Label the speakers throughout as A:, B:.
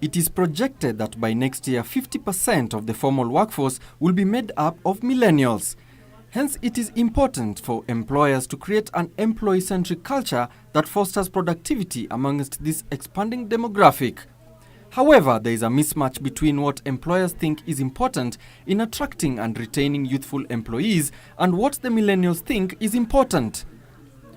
A: It is projected that by next year, 50% of the formal workforce will be made up of millennials. Hence, it is important for employers to create an employee-centric culture that fosters productivity amongst this expanding demographic. However, there is a mismatch between what employers think is important in attracting and retaining youthful employees and what the millennials think is important.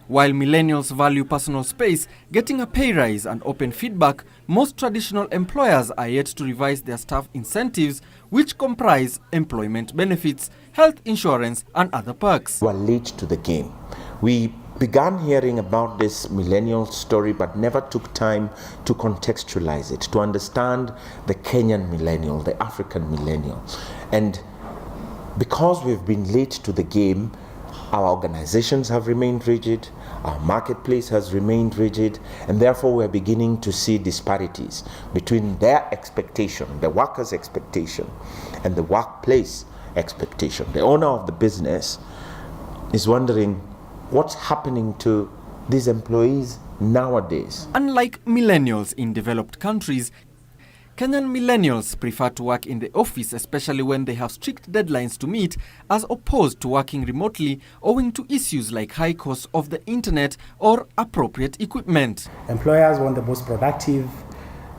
A: While millennials value personal space, getting a pay rise and open feedback, most traditional employers are yet to revise their staff incentives, which comprise employment benefits, health insurance, and other perks.
B: We are late to the game. We began hearing about this millennial story but never took time to contextualize it, to understand the Kenyan millennial, the African millennial. And because we've been late to the game, our organizations have remained rigid, our marketplace has remained rigid, and therefore we're beginning to see disparities between their expectation, the worker's expectation, and the workplace expectation. The owner of the business is wondering what's happening to these employees nowadays.
A: Unlike millennials in developed countries, Kenyan millennials prefer to work in the office, especially when they have strict deadlines to meet, as opposed to working remotely owing to issues like high costs of the internet or appropriate equipment.
C: Employers want the most productive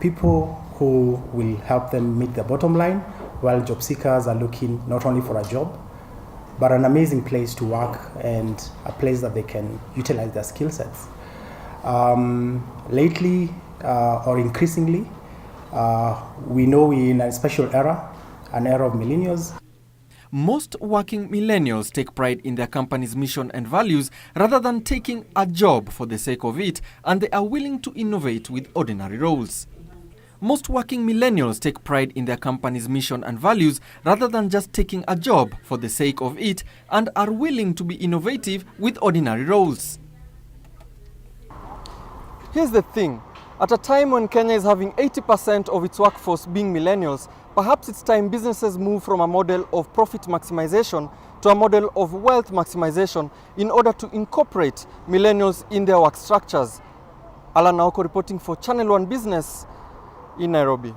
C: people who will help them meet their bottom line, while job seekers are looking not only for a job, but an amazing place to work and a place that they can utilize their skill sets. Lately, or increasingly, we know we're in a special era, an era of millennials.
A: Most working millennials take pride in their company's mission and values rather than taking a job for the sake of it, and they are willing to innovate with ordinary roles. Most working millennials take pride in their company's mission and values rather than just taking a job for the sake of it, and are willing to be innovative with ordinary roles. Here's the thing. At a time when Kenya is having 80% of its workforce being millennials, perhaps it's time businesses move from a model of profit maximization to a model of wealth maximization in order to incorporate millennials in their work structures. Alan Naoko reporting for Channel 1 Business in Nairobi.